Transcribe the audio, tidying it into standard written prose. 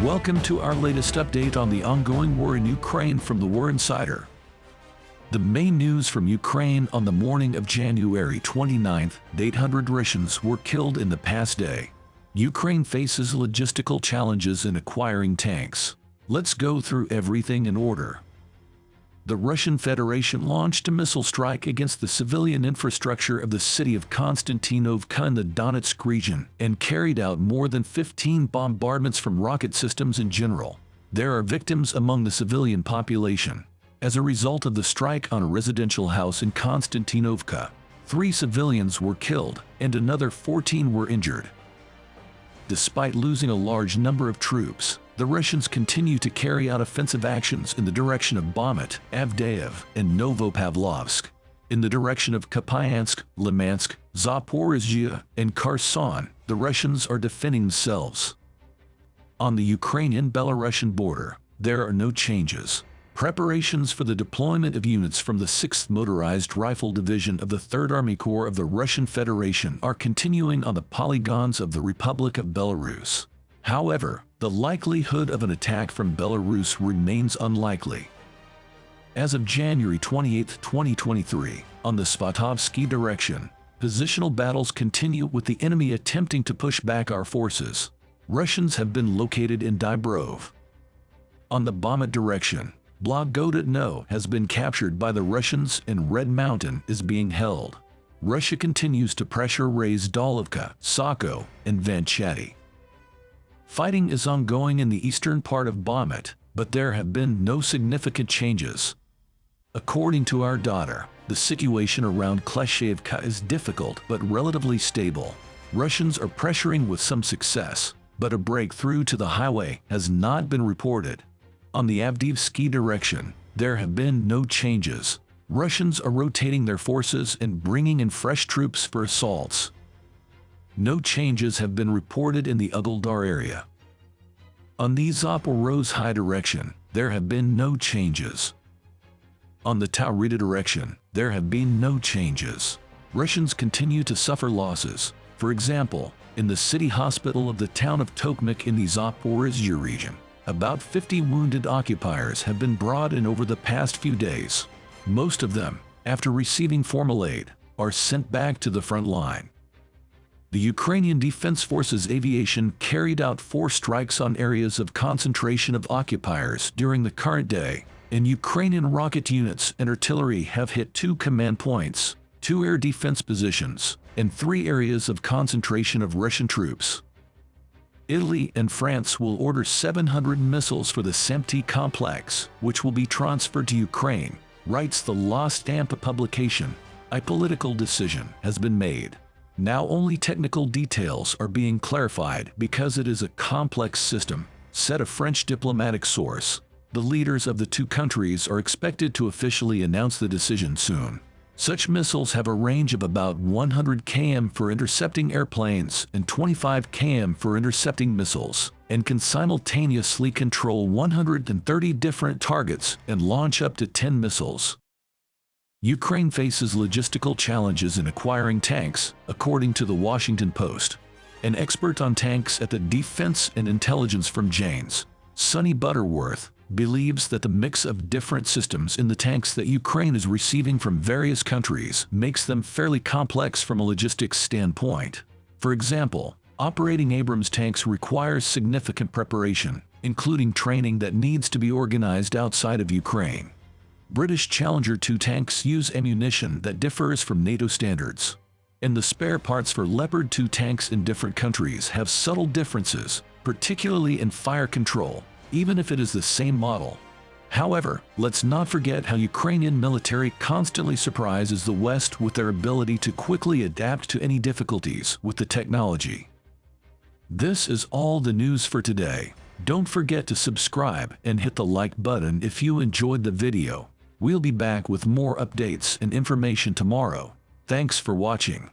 Welcome to our latest update on the ongoing war in Ukraine from the War Insider. The main news from Ukraine on the morning of January 29th, 800 Russians were killed in the past day. Ukraine faces logistical challenges in acquiring tanks. Let's go through everything in order. The Russian Federation launched a missile strike against the civilian infrastructure of the city of Konstantinovka in the Donetsk region and carried out more than 15 bombardments from rocket systems in general. There are victims among the civilian population. As a result of the strike on a residential house in Konstantinovka, 3 civilians were killed and another 14 were injured. Despite losing a large number of troops, the Russians continue to carry out offensive actions in the direction of Bakhmut, Avdiivka, and Novopavlovsk. In the direction of Kupiansk, Limansk, Zaporizhzhia, and Kherson, the Russians are defending themselves. On the Ukrainian-Belarusian border, there are no changes. Preparations for the deployment of units from the 6th Motorized Rifle Division of the 3rd Army Corps of the Russian Federation are continuing on the polygons of the Republic of Belarus. However, the likelihood of an attack from Belarus remains unlikely. As of January 28, 2023, on the Svatovsky direction, positional battles continue with the enemy attempting to push back our forces. Russians have been located in Dniprov. On the Bakhmut direction, Blagodno has been captured by the Russians and Red Mountain is being held. Russia continues to pressure Razdalovka, Soko, and Vanchati. Fighting is ongoing in the eastern part of Bakhmut, but there have been no significant changes. According to our daughter, the situation around Kleshevka is difficult but relatively stable. Russians are pressuring with some success, but a breakthrough to the highway has not been reported. On the Avdiivsky direction, there have been no changes. Russians are rotating their forces and bringing in fresh troops for assaults. No changes have been reported in the Ugoldar area. On the Zaporozhye direction, there have been no changes. On the Taurida direction, there have been no changes. Russians continue to suffer losses. For example, in the city hospital of the town of Tokmak in the Zaporizhzhia region, about 50 wounded occupiers have been brought in over the past few days. Most of them, after receiving formal aid, are sent back to the front line. The Ukrainian Defense Forces Aviation carried out 4 strikes on areas of concentration of occupiers during the current day, and Ukrainian rocket units and artillery have hit 2 command points, 2 air defense positions, and 3 areas of concentration of Russian troops. Italy and France will order 700 missiles for the Semty complex, which will be transferred to Ukraine, writes the La Stampa publication. A political decision has been made. Now only technical details are being clarified because it is a complex system, said a French diplomatic source. The leaders of the 2 countries are expected to officially announce the decision soon. Such missiles have a range of about 100 km for intercepting airplanes and 25 km for intercepting missiles, and can simultaneously control 130 different targets and launch up to 10 missiles. Ukraine faces logistical challenges in acquiring tanks, according to the Washington Post. An expert on tanks at the Defense and Intelligence firm Janes, Sonny Butterworth, believes that the mix of different systems in the tanks that Ukraine is receiving from various countries makes them fairly complex from a logistics standpoint. For example, operating Abrams tanks requires significant preparation, including training that needs to be organized outside of Ukraine. British Challenger 2 tanks use ammunition that differs from NATO standards. And the spare parts for Leopard 2 tanks in different countries have subtle differences, particularly in fire control, even if it is the same model. However, let's not forget how Ukrainian military constantly surprises the West with their ability to quickly adapt to any difficulties with the technology. This is all the news for today. Don't forget to subscribe and hit the like button if you enjoyed the video. We'll be back with more updates and information tomorrow. Thanks for watching.